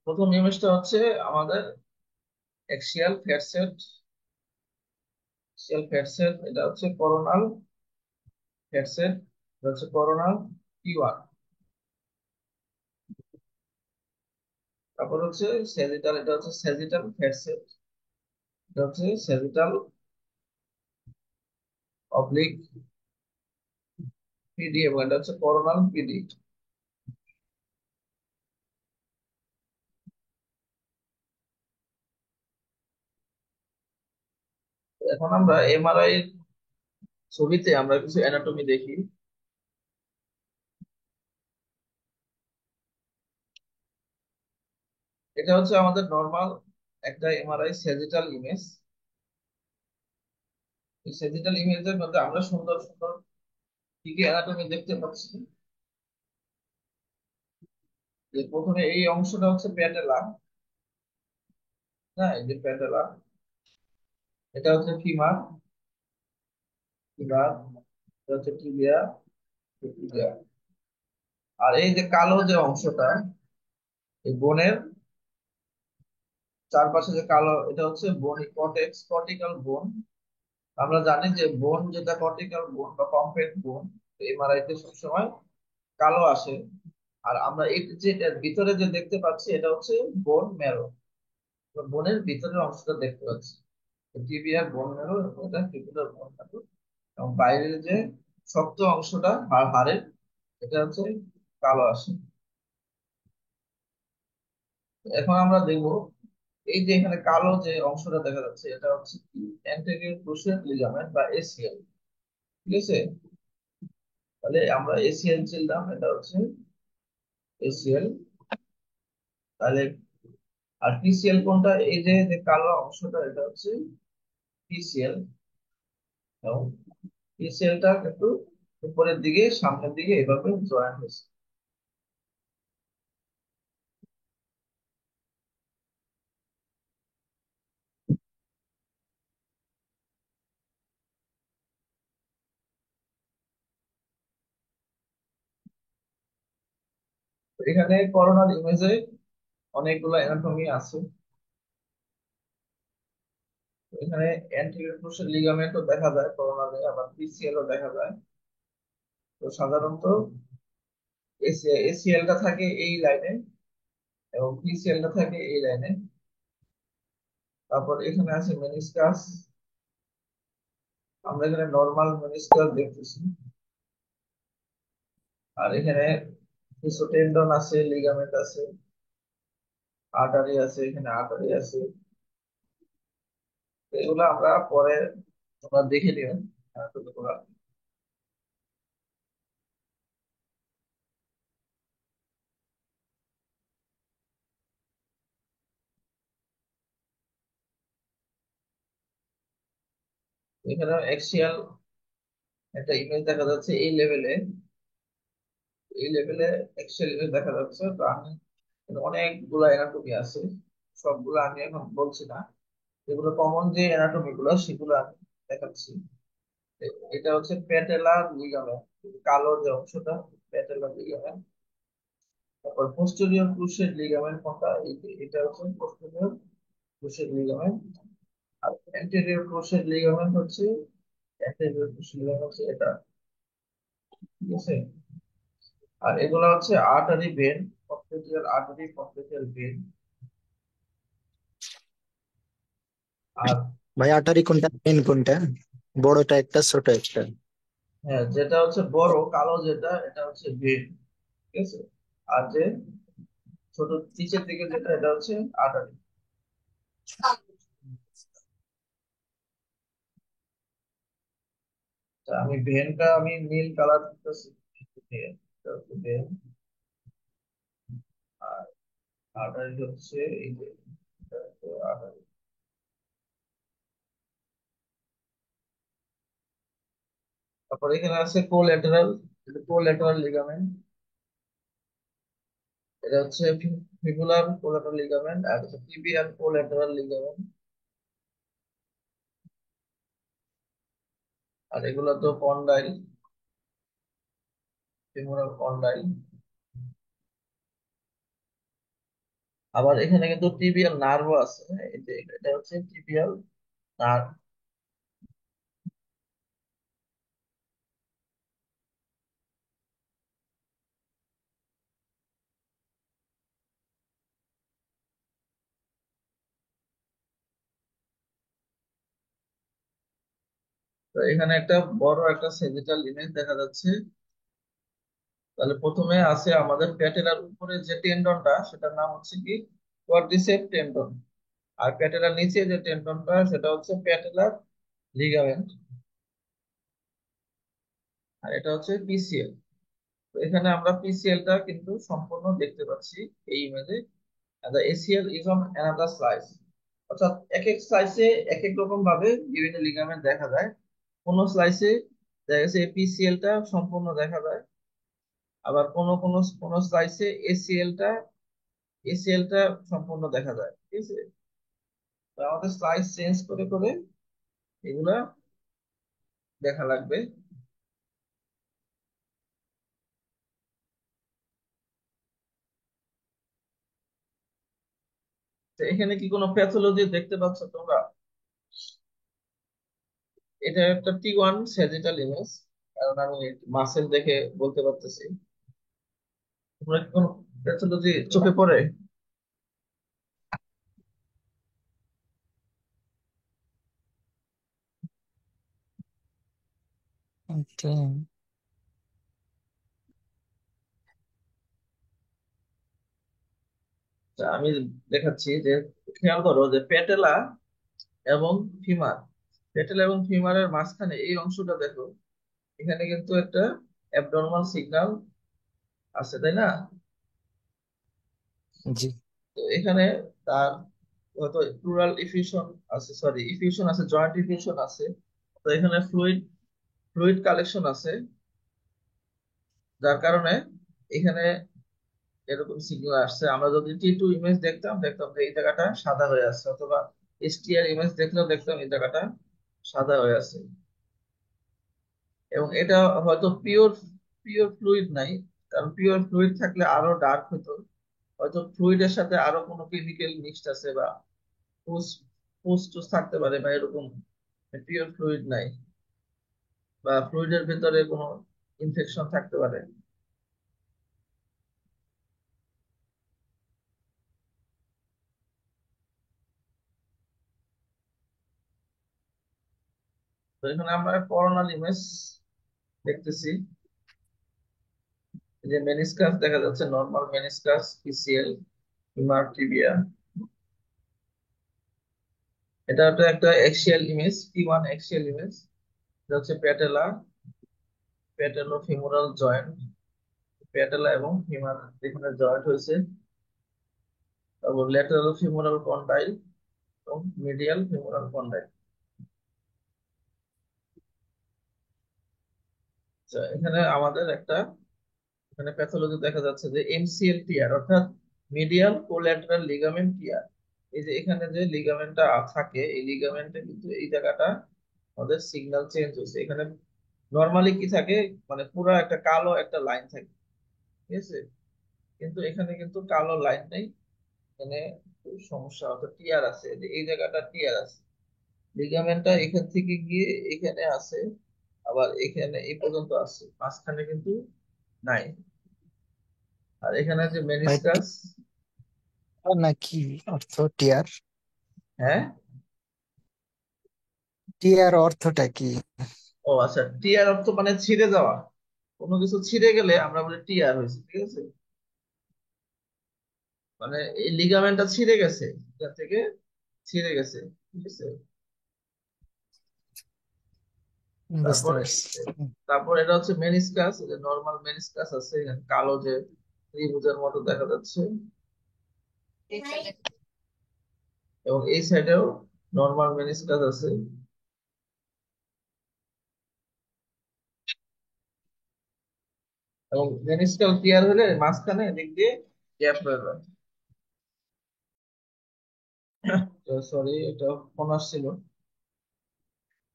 প্রথম ইমেজটা হচ্ছে আমাদের অ্যাক্সিয়াল ফ্যাট সেট এটা হচ্ছে করোনাল ফ্যাট সেট, এটা হচ্ছে করোনাল T1। তারপর হচ্ছে স্যাজিটাল, এটা হচ্ছে স্যাজিটাল ফ্যাট সেট, এটা হচ্ছে স্যাজিটাল অবলিক PD, এবং এটা হচ্ছে করোনাল PD। এখন আমরা MRI ছবিতে আমরা কিছু অ্যানাটমি দেখি। এটা হচ্ছে আমাদের নর্মাল একটা MRI স্যাজিটাল ইমেজ। এই স্যাজিটাল ইমেজের মধ্যে আমরা সুন্দর সুন্দর কি কি অ্যানাটমি দেখতে পাচ্ছি। যে প্রথমে এই অংশটা হচ্ছে প্যাটেলা। হ্যাঁ, এই যে প্যাটেলা, এটা হচ্ছে ফিমার, ফিমার, এটা হচ্ছে টিবিয়া, টিবিয়া। আর এই যে কালো যে অংশটা, এই বোনের চারপাশে যে কালো, এটা হচ্ছে বোন কর্টেক্স, কর্টিক্যাল বোন। আমরা জানি যে বোন যেটা কর্টিক্যাল বোন বা কমপ্যাক্ট বোন, এমআরআই তে সবসময় কালো আসে। আর আমরা এই যে এর ভিতরে যে দেখতে পাচ্ছি এটা হচ্ছে বোন ম্যারো, বোনের ভিতরের অংশটা দেখতে পাচ্ছি। টিবিয়া বোন ম্যারো, এটা টিবিয়ার বোন ম্যারো। এবং বাইরের যে শক্ত অংশটা হাড়ের, এটা হচ্ছে কালো আসে। এখন আমরা দেখব এই যে এখানে কালো যে অংশটা দেখা যাচ্ছে এটা হচ্ছে কি অ্যান্টেরিয়র ক্রুশিয়াল লিগামেন্ট বা ACL। ঠিক আছে, তাহলে আমরা ACL চিনলাম, এটা হচ্ছে ACL। তাহলে আর PCL কোনটা? এই যে যে কালো অংশটা এটা হচ্ছে PCL। এবং PCLটা একটু উপরের দিকে সামনের দিকে এভাবে জয়েন্ট হয়েছে। তো এখানে করোনার ইমেজে অনেকগুলো অ্যানাটমি আছে। তো এখানে অ্যান্টেরিয়র ক্রুশিয়াল লিগামেন্টও দেখা যায় করোনারে, আবার PCL ও দেখা যায়। তো সাধারণত ACL টা থাকে এই লাইনে এবং PCL টা থাকে এই লাইনে। তারপর এখানে আছে মেনিসকাস, আমরা এখানে নর্মাল মেনিসকাস দেখতেছি। আর এখানে কিছু টেন্ডন আছে, লিগামেন্ট আছে, আর্টারি আছে, এখানে আর্টারি আছে। তো এগুলো আমরা পরে তোমরা দেখে নিও। তোমরা এখানে অ্যাক্সিয়াল একটা ইমেজ দেখা যাচ্ছে এই লেভেলে, এই লেভেলে অ্যাক্সিয়াল ইমেজ দেখা যাচ্ছে। তো আমি অনেকগুলো অ্যানাটমি আছে, সবগুলো আমি এখন বলছি না। যেগুলো কমন যে অ্যানাটমি গুলো সেগুলো আমি দেখাচ্ছি। এটা হচ্ছে প্যাটেলার লিগামেন্ট, কালো যে অংশটা প্যাটেলার লিগামেন্ট। তারপর পোস্টেরিয়র ক্রুশিয়েট লিগামেন্ট কোনটা? এটা হচ্ছে পোস্টেরিয়র ক্রুশিয়েট লিগামেন্ট। আর অ্যান্টেরিয়র ক্রুশিয়েট লিগামেন্ট হচ্ছে, অ্যান্টেরিয়র ক্রুশিয়েট লিগামেন্ট হচ্ছে এটা। ঠিক আছে, আর এগুলো হচ্ছে আর্টারি ভেন, পপটেরিয়াল আর্টারি, পপটেরিয়াল ভেন। আর ভাই আটারি কোনটা মেন কোনটা? বড়টা একটা ছোট একটা? হ্যাঁ, যেটা হচ্ছে বড় কালো যেটা এটা হচ্ছে ভেন। ঠিক আছে, আর যে ছোট নিচের দিকে যেটা এটা হচ্ছে আর্টারি। আমি ভেনটা আমি নীল কালার দিতেছি। ভেন, এটা হচ্ছে ভেন। আর আর্টারি হচ্ছে এই যে, এটা হচ্ছে artery। তারপর এখানে আছে কোল্যাটারাল, কোল্যাটারাল লিগামেন্ট। এটা হচ্ছে ফিবুলার কোল্যাটারাল লিগামেন্ট, আর হচ্ছে টিবিয়াল কোল্যাটারাল লিগামেন্ট। আর এগুলো তো কন্ডাইল, ফিমোরাল কন্ডাইল। আবার এখানে কিন্তু টিবিয়াল নার্ভও আছে। এই যে এটা হচ্ছে টিবিয়াল নার্ভ। তো এখানে একটা বড় একটা সেজিটাল ইমেজ দেখা যাচ্ছে। তাহলে প্রথমে আছে আমাদের প্যাটেলার উপরে যে টেন্ডনটা, সেটার নাম হচ্ছে কি কোয়াড্রিসেপ টেন্ডন। আর প্যাটেলার নিচে যে টেন্ডনটা সেটা হচ্ছে প্যাটেলার লিগামেন্ট। আর এটা হচ্ছে পিসিএল। তো এখানে আমরা পিসিএলটা কিন্তু সম্পূর্ণ দেখতে পাচ্ছি এই ইমেজে। The ACL is on another slice. অর্থাৎ এক এক স্লাইসে এক এক রকম ভাবে বিভিন্ন লিগামেন্ট দেখা যায়। কোন স্লাইসে দেখা গেছে পিসিএলটা সম্পূর্ণ দেখা যায়, আবার কোন কোন কোন স্লাইসে এসিএলটা সম্পূর্ণ দেখা যায়। ঠিক আছে, তো আমাদের স্লাইস চেঞ্জ করে করে এগুলা দেখা লাগবে। তো এখানে কি কোনো প্যাথোলজি দেখতে পাচ্ছ তোমরা? এটা একটা T1 স্যাজিটাল ইমেজ, কারণ আমি মাসেল দেখে বলতে পারতেছি। তোমরা কি কোনো প্যাথোলজি চোখে পড়ে? ওকে। তা আমি দেখাচ্ছি যে খেয়াল করো যে পেটেলা এবং ফিমার, পেটেলা এবং ফিমারের মাঝখানে এই অংশটা দেখো। এখানে কিন্তু একটা অ্যাবনর্মাল সিগন্যাল আছে, তাই না? জি। তো এখানে তার হয়তো প্লুরাল ইফিউশন আছে, সরি ইফিউশন আছে, জয়েন্ট ইফিউশন আছে। তো এখানে ফ্লুইড ফ্লুইড কালেকশন আছে, যার কারণে এখানে এরকম সিগন্যাল আসছে। আমরা যদি T2 ইমেজ দেখতাম, দেখতাম যে এই জায়গাটা সাদা হয়ে আছে, অথবা STR ইমেজ দেখলেও দেখতাম এই জায়গাটা সাদা হয়ে আছে। এবং এটা হয়তো পিওর পিওর ফ্লুইড নাই, কারণ পিওর ফ্লুইড থাকলে আরো ডার্ক হতো। হয়তো ফ্লুইডের সাথে আরো কোনো কেমিক্যাল মিক্সড আছে, বা পুষ পুষ টুস থাকতে পারে, বা এরকম পিওর ফ্লুইড নাই, বা ফ্লুইডের ভেতরে কোনো ইনফেকশন থাকতে পারে। তো এখানে আমরা করোনাল ইমেজ দেখতেছি। এই যে মেনিসকাস দেখা যাচ্ছে, normal meniscus, PCL, femur, tibia. এটা একটা axial image, T1 axial image. এটা হচ্ছে প্যাটেলা, প্যাটেলো ফিমোরাল জয়েন্ট, প্যাটেলা এবং ফিমার যেখানে জয়েন্ট হয়েছে। তারপর ল্যাটেরাল ফিমোরাল কন্ডাইল এবং মিডিয়াল ফিমোরাল কন্ডাইল। আচ্ছা, এখানে আমাদের একটা এখানে প্যাথোলজি দেখা যাচ্ছে যে MCL টিয়ার, অর্থাৎ মিডিয়াল কোল্যাটারাল লিগামেন্ট টিয়ার। এই যে এখানে যে লিগামেন্টটা থাকে, এই লিগামেন্টে কিন্তু এই জায়গাটা আমাদের সিগন্যাল চেঞ্জ হচ্ছে। এখানে নর্মালি কি থাকে, মানে পুরো একটা কালো একটা লাইন থাকে, ঠিক আছে? কিন্তু এখানে কিন্তু কালো লাইন নেই। এখানে একটু সমস্যা, অর্থাৎ টিয়ার আছে, যে এই জায়গাটা টিয়ার আছে। লিগামেন্টটা এখান থেকে গিয়ে এখানে আছে, আবার এখানে এই পর্যন্ত আছে, মাঝখানে কিন্তু নাই। আর এখানে যে ভাই মেনিসকাস। টিয়ার নাকি অর্থ টিয়ার? হ্যাঁ, টিয়ার অর্থটা কি? ও আচ্ছা, টিয়ার অর্থ মানে ছিঁড়ে যাওয়া। কোনো কিছু ছিঁড়ে গেলে আমরা বলি টিয়ার হয়েছে, ঠিক আছে? মানে এই লিগামেন্টটা ছিঁড়ে গেছে, এখান থেকে ছিঁড়ে গেছে, ঠিক আছে? বুঝতে তারপরে পারছি। তারপর এটা হচ্ছে মেনিসকাস, যে নর্মাল মেনিসকাস আছে, এখানে কালো যে ত্রিভুজের মতো দেখা যাচ্ছে। এবং এই সাইডেও নর্মাল মেনিসকাস আছে। এবং মেনিসকাল টিয়ার হলে মাঝখানে এদিক দিয়ে গ্যাপ হয়ে যায়। তো সরি, এটা ফোন আসছিল।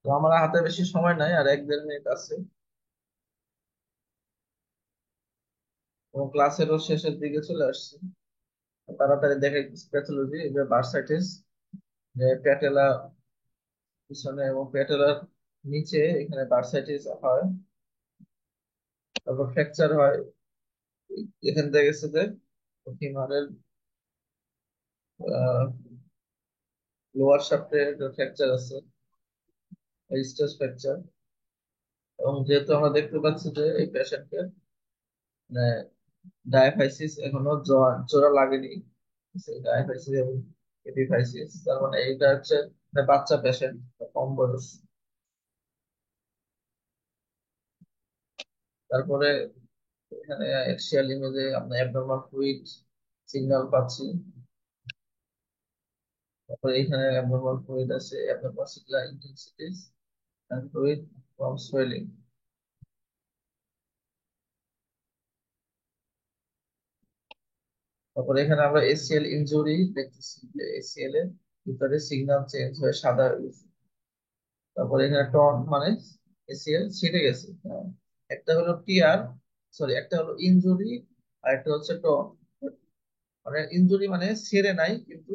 তো আমার হাতে বেশি সময় নাই, আর 1-1.5 মিনিট আছে, এবং ক্লাসেরও শেষের দিকে চলে আসছে। তাড়াতাড়ি দেখে প্যাথোলজি, যে বার্সাইটিস, যে প্যাটেলা পিছনে এবং প্যাটেলার নিচে এখানে বার্সাইটিস হয়। তারপর ফ্র্যাকচার হয় এখান থেকে গেছে যে ফিমারের লোয়ার শাফটে ফ্র্যাকচার আছে, স্ট্রেস ফ্র্যাকচার। এবং যেহেতু আমরা দেখতে পাচ্ছি যে এই পেশেন্টের ডায়াফাইসিস এখনো জোড়া লাগেনি, ডায়াফাইসিস এবং এপিফাইসিস, তার মানে এটা হচ্ছে বাচ্চা পেশেন্ট, কম বয়স। তারপরে এখানে অ্যাক্সিয়াল ইমেজে আমরা অ্যাবনর্মাল ফ্লুইড সিগন্যাল পাচ্ছি। তারপরে এখানে অ্যাবনর্মাল ফ্লুইড আছে, abnormal signal intensities and fluid from swelling. তারপরে এখানে আমরা এসিএল ইনজুরি দেখতেছি, যে এসিএল এর ভিতরে সিগন্যাল চেঞ্জ হয়ে সাদা হয়ে গেছে। তারপরে এখানে টন মানে এসিএল ছিঁড়ে গেছে। একটা হলো টিয়ার, সরি, একটা হলো ইনজুরি আর একটা হচ্ছে টন। মানে ইনজুরি মানে ছেড়ে নাই কিন্তু